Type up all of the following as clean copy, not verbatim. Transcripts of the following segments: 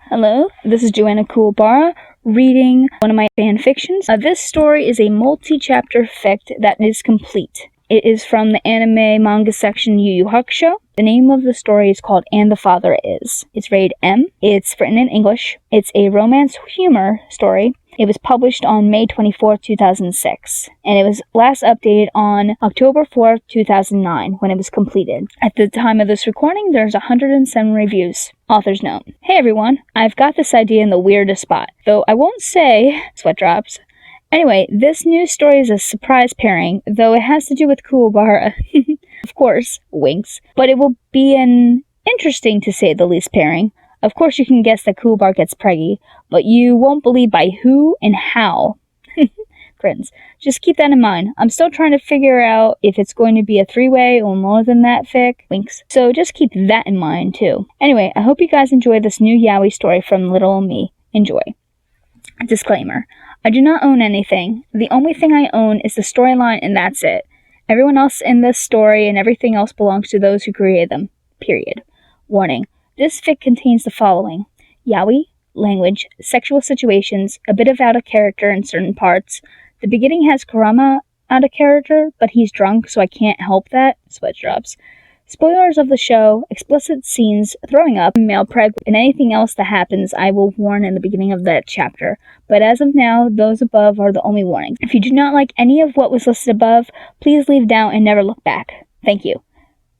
Hello, this is JoannaKuwabara reading one of my fanfictions. This story is a multi-chapter fic that is complete. It is from the anime manga section Yu Hakusho. The name of the story is called And the Father Is. It's rated M. It's written in English. It's a romance humor story. It was published on May 24, 2006, and it was last updated on October 4, 2009, when it was completed. At the time of this recording, there's 107 reviews. Author's note. Hey everyone, I've got this idea in the weirdest spot, though I won't say sweat drops. Anyway, this new story is a surprise pairing, though it has to do with Kuwabara. Of course, winks. But it will be an interesting, to say the least, pairing. Of course you can guess that Kuwabara gets preggy, but you won't believe by who and how. Grins. Just keep that in mind. I'm still trying to figure out if it's going to be a three-way or more than that fic. Winks. So just keep that in mind too. Anyway, I hope you guys enjoy this new yaoi story from Little Me. Enjoy. Disclaimer. I do not own anything. The only thing I own is the storyline, and that's it. Everyone else in this story and everything else belongs to those who created them. Period. Warning. This fic contains the following: yaoi, language, sexual situations, a bit of out of character in certain parts. The beginning has Kurama out of character, but he's drunk, so I can't help that. Sweat drops. Spoilers of the show, explicit scenes, throwing up, m-preg, and anything else that happens I will warn in the beginning of that chapter. But as of now, those above are the only warnings. If you do not like any of what was listed above, please leave down and never look back. Thank you.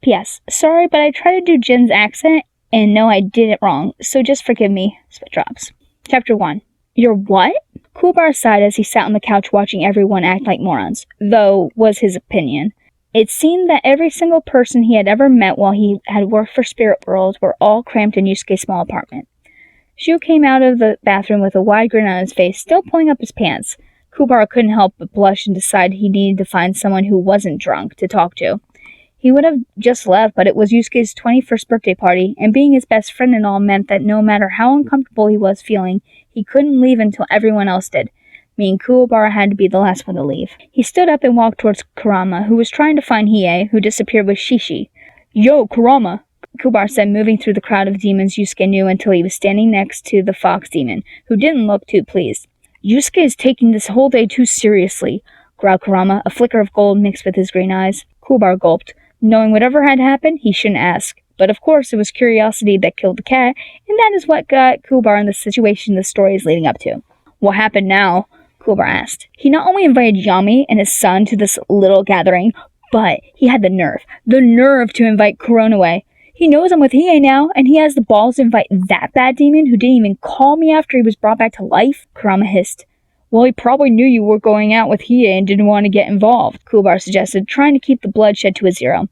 P.S. Sorry, but I tried to do Jin's accent, and no, I did it wrong, so just forgive me. Sweat drops. Chapter 1. You're what? Kuwabara sighed as he sat on the couch watching everyone act like morons, though was his opinion. It seemed that every single person he had ever met while he had worked for Spirit World were all cramped in Yusuke's small apartment. Shu came out of the bathroom with a wide grin on his face, still pulling up his pants. Kuwabara couldn't help but blush and decide he needed to find someone who wasn't drunk to talk to. He would have just left, but it was Yusuke's 21st birthday party, and being his best friend and all meant that no matter how uncomfortable he was feeling, he couldn't leave until everyone else did. Meaning Kuwabara had to be the last one to leave. He stood up and walked towards Kurama, who was trying to find Hiei, who disappeared with Shishi. Yo, Kurama! Kuwabara said, moving through the crowd of demons Yusuke knew until he was standing next to the fox demon, who didn't look too pleased. Yusuke is taking this whole day too seriously, growled Kurama, a flicker of gold mixed with his green eyes. Kuwabara gulped. Knowing whatever had happened, he shouldn't ask. But of course, it was curiosity that killed the cat, and that is what got Kuwabara in the situation the story is leading up to. What happened now? Kuwabara asked. He not only invited Yami and his son to this little gathering, but he had the nerve to invite Kuronoe. He knows I'm with Hiei now, and he has the balls to invite that bad demon who didn't even call me after he was brought back to life? Kurama hissed. Well, he probably knew you were going out with Hiei and didn't want to get involved, Kuwabara suggested, trying to keep the bloodshed to a zero.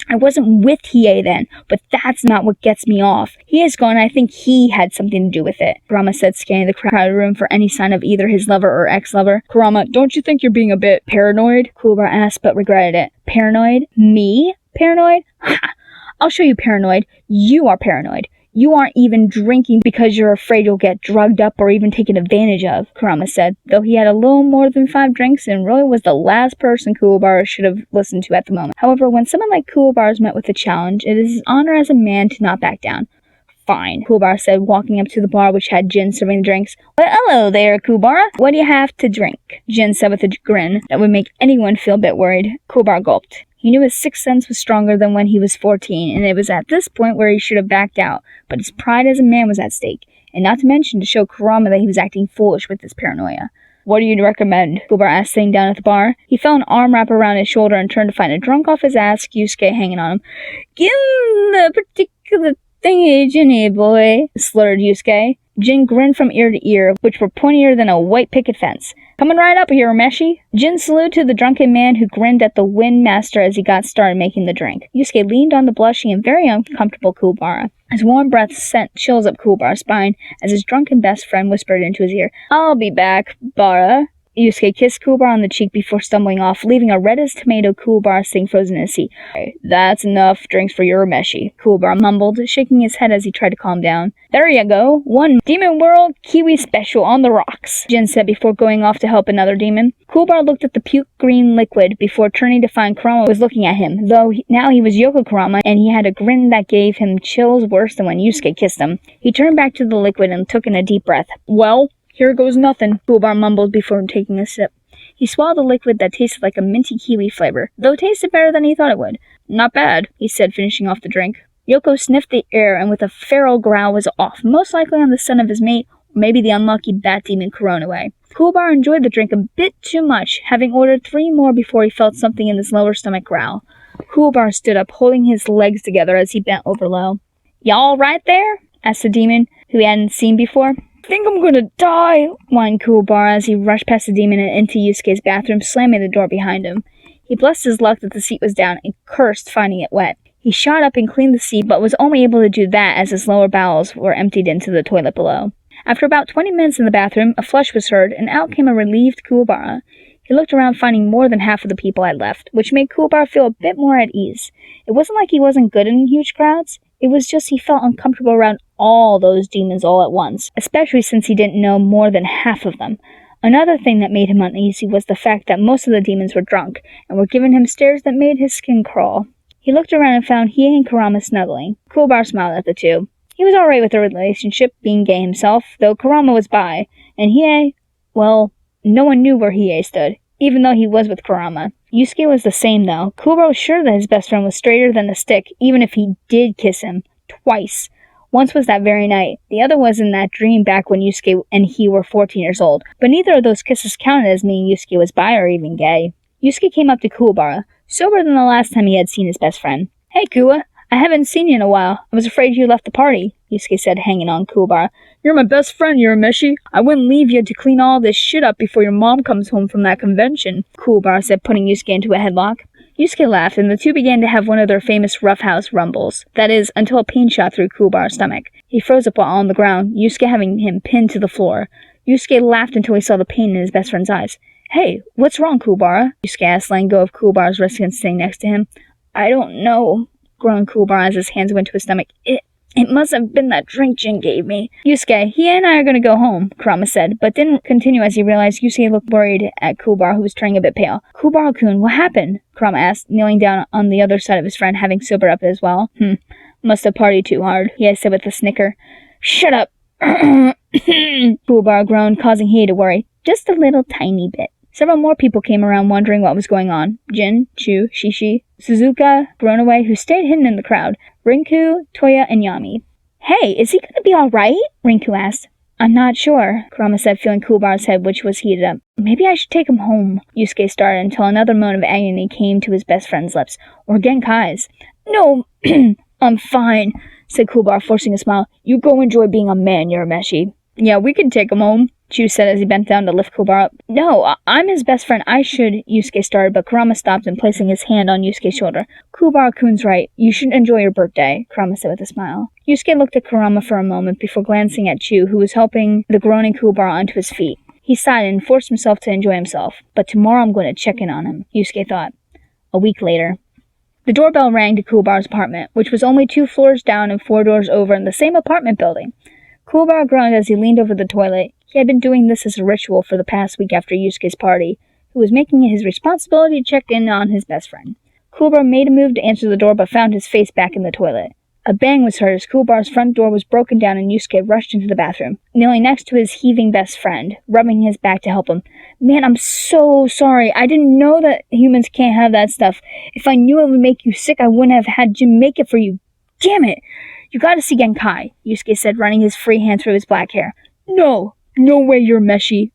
I wasn't with Hiei then, but that's not what gets me off. He is gone, and I think he had something to do with it, Kurama said, scanning the crowded room for any sign of either his lover or ex-lover. Kurama, don't you think you're being a bit paranoid? Kuwabara asked, but regretted it. Paranoid? Me? Paranoid? Ha! I'll show you paranoid. You are paranoid. You aren't even drinking because you're afraid you'll get drugged up or even taken advantage of, Kurama said, though he had a little more than 5 drinks and really was the last person Kuwabara should have listened to at the moment. However, when someone like Kuwabara is met with a challenge, it is his honor as a man to not back down. Fine, Kuwabara said, walking up to the bar which had Jin serving the drinks. Well, hello there, Kuwabara. What do you have to drink? Jin said with a grin that would make anyone feel a bit worried. Kuwabara gulped. He knew his sixth sense was stronger than when he was 14, and it was at this point where he should have backed out, but his pride as a man was at stake, and not to mention to show Kurama that he was acting foolish with his paranoia. What do you recommend? Kuwabara asked, sitting down at the bar. He felt an arm wrap around his shoulder and turned to find a drunk off his ass Yusuke hanging on him. Give him the particular thingy, Jinny boy, slurred Yusuke. Jin grinned from ear to ear, which were pointier than a white picket fence. Coming right up here, Meshi. Jin saluted to the drunken man who grinned at the wind master as he got started making the drink. Yusuke leaned on the blushing and very uncomfortable Kuwabara. His warm breath sent chills up Kuwabara's spine as his drunken best friend whispered into his ear, I'll be back, Bara. Yusuke kissed Kuwabara on the cheek before stumbling off, leaving a red as tomato Kuwabara sitting frozen in his seat. "That's enough drinks for your meshi," Kuwabara mumbled, shaking his head as he tried to calm down. "There you go, one Demon World Kiwi Special on the rocks," Jin said before going off to help another demon. Kuwabara looked at the puke green liquid before turning to find Kurama was looking at him, though now he was Yoko Kurama, and he had a grin that gave him chills worse than when Yusuke kissed him. He turned back to the liquid and took in a deep breath. "Well, here goes nothing," Kuwabara mumbled before taking a sip. He swallowed the liquid that tasted like a minty kiwi flavor, though it tasted better than he thought it would. "Not bad," he said, finishing off the drink. Yoko sniffed the air and with a feral growl was off, most likely on the scent of his mate, or maybe the unlucky bat demon Kuronaway. Kuwabara enjoyed the drink a bit too much, having ordered 3 more before he felt something in his lower stomach growl. Kuwabara stood up, holding his legs together as he bent over low. "Y'all right there?" asked the demon, who he hadn't seen before. "I think I'm gonna die," whined Kuwabara as he rushed past the demon and into Yusuke's bathroom, slamming the door behind him. He blessed his luck that the seat was down and cursed finding it wet. He shot up and cleaned the seat, but was only able to do that as his lower bowels were emptied into the toilet below. After about 20 minutes in the bathroom, a flush was heard, and out came a relieved Kuwabara. He looked around, finding more than half of the people had left, which made Kuwabara feel a bit more at ease. It wasn't like he wasn't good in huge crowds. It was just he felt uncomfortable around all those demons all at once, especially since he didn't know more than half of them. Another thing that made him uneasy was the fact that most of the demons were drunk, and were giving him stares that made his skin crawl. He looked around and found Hiei and Kurama snuggling. Kuwabara smiled at the two. He was alright with the relationship, being gay himself, though Kurama was bi, and Hiei, well, no one knew where Hiei stood, even though he was with Kurama. Yusuke was the same, though. Kuwabara was sure that his best friend was straighter than a stick, even if he did kiss him. Twice. Once was that very night. The other was in that dream back when Yusuke and he were 14 years old. But neither of those kisses counted as meaning Yusuke was bi or even gay. Yusuke came up to Kuwabara, soberer than the last time he had seen his best friend. "Hey, Kuwa, I haven't seen you in a while. I was afraid you left the party," Yusuke said, hanging on Kuwabara. "You're my best friend, Urameshi. I wouldn't leave you to clean all this shit up before your mom comes home from that convention," Kuwabara said, putting Yusuke into a headlock. Yusuke laughed, and the two began to have one of their famous roughhouse rumbles. That is, until a pain shot through Kuwabara's stomach. He froze up while on the ground, Yusuke having him pinned to the floor. Yusuke laughed until he saw the pain in his best friend's eyes. "Hey, what's wrong, Kuwabara?" Yusuke asked, letting go of Kuwabara's wrist and sitting next to him. "I don't know," groaned Kuwabara as his hands went to his stomach. It must have been that drink Jin gave me." "Yusuke, he and I are going to go home," Kurama said, but didn't continue as he realized Yusuke looked worried at Kuwabara, who was turning a bit pale. "Kuwabara-kun, what happened?" Kurama asked, kneeling down on the other side of his friend, having sobered up as well. Must have partied too hard," he said with a snicker. "Shut up!" Kuwabara groaned, causing Hiei to worry. "Just a little tiny bit." Several more people came around wondering what was going on. Jin, Chu, Shishi, Suzuka, Kuronaway, who stayed hidden in the crowd, Rinku, Toya, and Yami. "Hey, is he going to be alright?" Rinku asked. "I'm not sure," Kurama said, feeling Kuwabara's head, which was heated up. "Maybe I should take him home," Yusuke started, until another moan of agony came to his best friend's lips. Or Genkai's. "No, I'm fine," said Kuwabara, forcing a smile. "You go enjoy being a man, Urameshi." "Yeah, we can take him home," Chu said as he bent down to lift Kuwabara up. "No, I'm his best friend. I should," Yusuke started, but Kurama stopped him, placing his hand on Yusuke's shoulder. "Kuwabara-kun's right. You should enjoy your birthday," Kurama said with a smile. Yusuke looked at Kurama for a moment before glancing at Chu, who was helping the groaning Kuwabara onto his feet. He sighed and forced himself to enjoy himself. "But tomorrow I'm going to check in on him," Yusuke thought. A week later. The doorbell rang to Kuwabara's apartment, which was only 2 floors down and 4 doors over in the same apartment building. Kuwabara groaned as he leaned over the toilet. He had been doing this as a ritual for the past week after Yusuke's party, who was making it his responsibility to check in on his best friend. Kuwabara made a move to answer the door, but found his face back in the toilet. A bang was heard as Kuwabara's front door was broken down and Yusuke rushed into the bathroom, kneeling next to his heaving best friend, rubbing his back to help him. "Man, I'm so sorry. I didn't know that humans can't have that stuff. If I knew it would make you sick, I wouldn't have had Jim make it for you. Damn it! You gotta see Genkai," Yusuke said, running his free hand through his black hair. No way, Urameshi."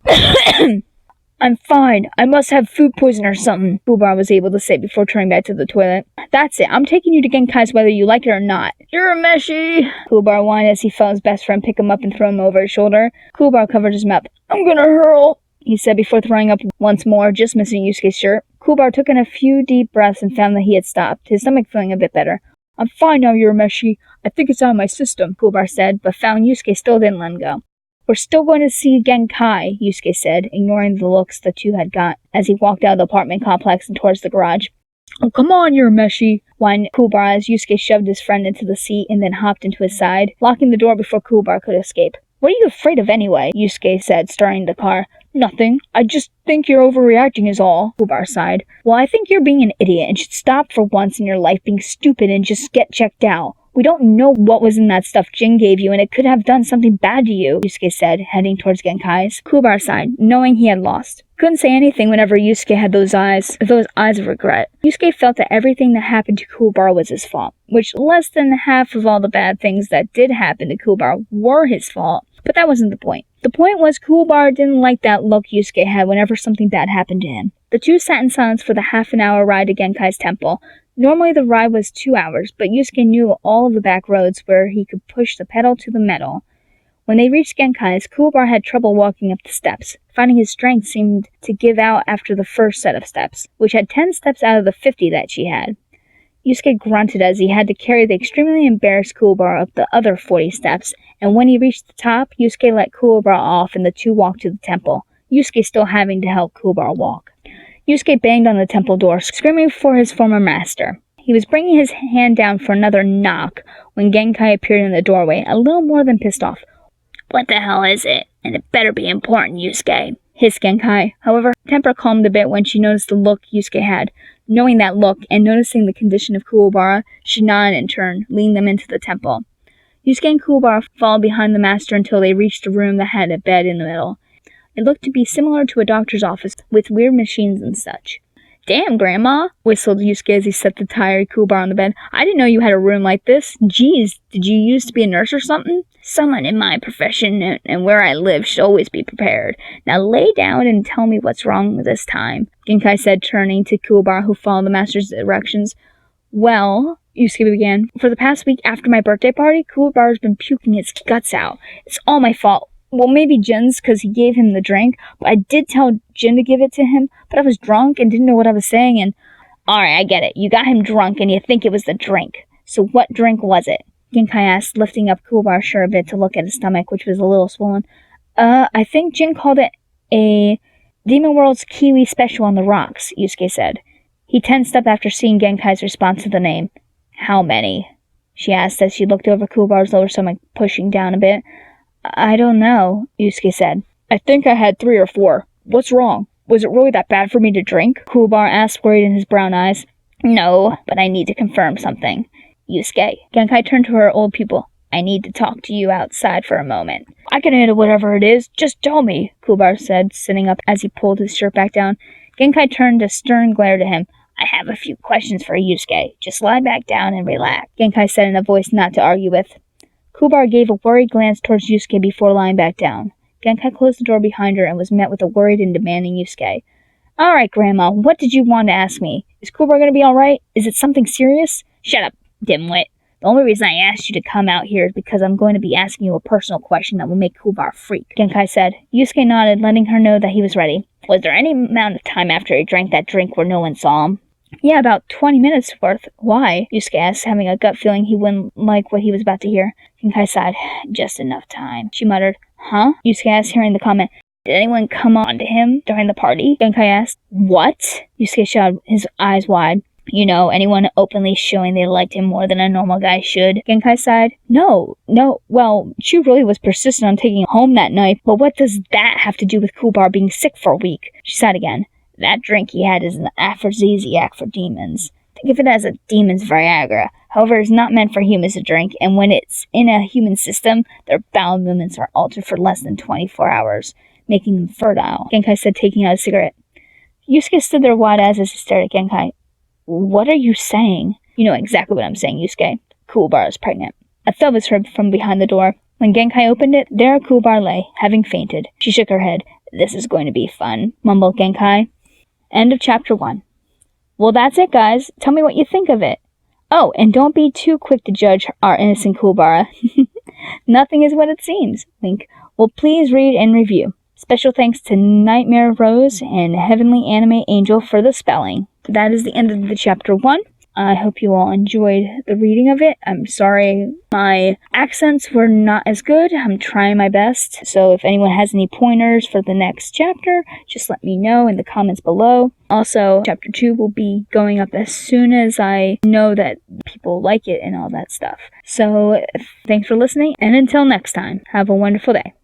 "I'm fine. I must have food poison or something," Kuwabara was able to say before turning back to the toilet. "That's it. I'm taking you to Genkai's whether you like it or not." "Urameshi," Kuwabara whined as he felt his best friend pick him up and throw him over his shoulder. Kuwabara covered his mouth. "I'm gonna hurl," he said before throwing up once more, just missing Yusuke's shirt. Kuwabara took in a few deep breaths and found that he had stopped, his stomach feeling a bit better. "I'm fine now, Urameshi. I think it's out of my system," Kuwabara said, but found Yusuke still didn't let him go. We're still going to see Genkai, Yusuke said, ignoring the looks the two had got as he walked out of the apartment complex and towards the garage. Oh, come on, Urameshi, whined Kuwabara as Yusuke shoved his friend into the seat and then hopped into his side, locking the door before Kuwabara could escape. What are you afraid of anyway? Yusuke said, starting the car. Nothing. I just think you're overreacting is all, Kuwabara sighed. Well, I think you're being an idiot and should stop for once in your life being stupid and just get checked out. We don't know what was in that stuff Jin gave you, and it could have done something bad to you, Yusuke said, heading towards Genkai's. Kuwabara sighed, knowing he had lost. Couldn't say anything whenever Yusuke had those eyes of regret. Yusuke felt that everything that happened to Kuwabara was his fault, which less than half of all the bad things that did happen to Kuwabara were his fault. But that wasn't the point. The point was Kuwabara didn't like that look Yusuke had whenever something bad happened to him. The two sat in silence for the half-an-hour ride to Genkai's temple. Normally the ride was 2 hours, but Yusuke knew all of the back roads where he could push the pedal to the metal. When they reached Genkai's, Kuwabara had trouble walking up the steps, finding his strength seemed to give out after the first set of steps, which had 10 steps out of the 50 that she had. Yusuke grunted as he had to carry the extremely embarrassed Kuwabara up the other 40 steps, and when he reached the top, Yusuke let Kuwabara off and the two walked to the temple, Yusuke still having to help Kuwabara walk. Yusuke banged on the temple door, screaming for his former master. He was bringing his hand down for another knock when Genkai appeared in the doorway, a little more than pissed off. What the hell is it? And it better be important, Yusuke, hissed Genkai. However, her temper calmed a bit when she noticed the look Yusuke had. Knowing that look, and noticing the condition of Kuwabara, she nodded in turn, leading them into the temple. Yusuke and Kuwabara followed behind the master until they reached a room that had a bed in the middle. It looked to be similar to a doctor's office, with weird machines and such. Damn, Grandma, whistled Yusuke as he set the tired Kuwabara on the bed. I didn't know you had a room like this. Geez, did you used to be a nurse or something? Someone in my profession and where I live should always be prepared. Now lay down and tell me what's wrong this time, Genkai said, turning to Kuwabara, who followed the master's directions. Well, Yusuke began, for the past week after my birthday party, Kuwabara's been puking his guts out. It's all my fault. Well, maybe Jin's, because he gave him the drink, but I did tell Jin to give it to him, but I was drunk and didn't know what I was saying, and... Alright, I get it. You got him drunk and you think it was the drink. So what drink was it? Genkai asked, lifting up Kuwabara's shirt a bit to look at his stomach, which was a little swollen. I think Jin called it a Demon World's Kiwi Special on the rocks, Yusuke said. He tensed up after seeing Genkai's response to the name. How many? She asked as she looked over Kuwabara's lower stomach, pushing down a bit. I don't know, Yusuke said. I think I had 3 or 4. What's wrong? Was it really that bad for me to drink? Kuwabara asked, worried in his brown eyes. No, but I need to confirm something. Yusuke, Genkai turned to her old pupil. I need to talk to you outside for a moment. I can handle whatever it is. Just tell me, Kuwabara said, sitting up as he pulled his shirt back down. Genkai turned a stern glare to him. I have a few questions for Yusuke. Just lie back down and relax, Genkai said in a voice not to argue with. Kuwabara gave a worried glance towards Yusuke before lying back down. Genkai closed the door behind her and was met with a worried and demanding Yusuke. Alright, Grandma, what did you want to ask me? Is Kuwabara going to be alright? Is it something serious? Shut up, dimwit. The only reason I asked you to come out here is because I'm going to be asking you a personal question that will make Kuwabara freak, Genkai said. Yusuke nodded, letting her know that he was ready. Was there any amount of time after he drank that drink where no one saw him? Yeah, about 20 minutes worth. Why? Yusuke asked, having a gut feeling he wouldn't like what he was about to hear. Genkai sighed. Just enough time, she muttered. Huh? Yusuke asked, hearing the comment. Did anyone come on to him during the party? Genkai asked. What? Yusuke shot his eyes wide. You know, anyone openly showing they liked him more than a normal guy should? Genkai sighed. No, well, Chu really was persistent on taking him home that night, but what does that have to do with Kuwabara being sick for a week? She sighed again. That drink he had is an aphrodisiac for demons. Think of it as a demon's Viagra. However, it's not meant for humans to drink, and when it's in a human system, their bowel movements are altered for less than 24 hours, making them fertile, Genkai said, taking out a cigarette. Yusuke stood there wide-eyed as he stared at Genkai. What are you saying? You know exactly what I'm saying, Yusuke. Kuwabara is pregnant. A thud was heard from behind the door. When Genkai opened it, there Kuwabara lay, having fainted. She shook her head. This is going to be fun, mumbled Genkai. End of chapter 1. Well, that's it, guys. Tell me what you think of it. Oh, and don't be too quick to judge our innocent Kuwabara. Nothing is what it seems. Wink. Well, please read and review. Special thanks to Nightmare Rose and Heavenly Anime Angel for the spelling. That is the end of the chapter 1. I hope you all enjoyed the reading of it. I'm sorry my accents were not as good. I'm trying my best. So if anyone has any pointers for the next chapter, just let me know in the comments below. Also, chapter 2 will be going up as soon as I know that people like it and all that stuff. So thanks for listening, and until next time, have a wonderful day.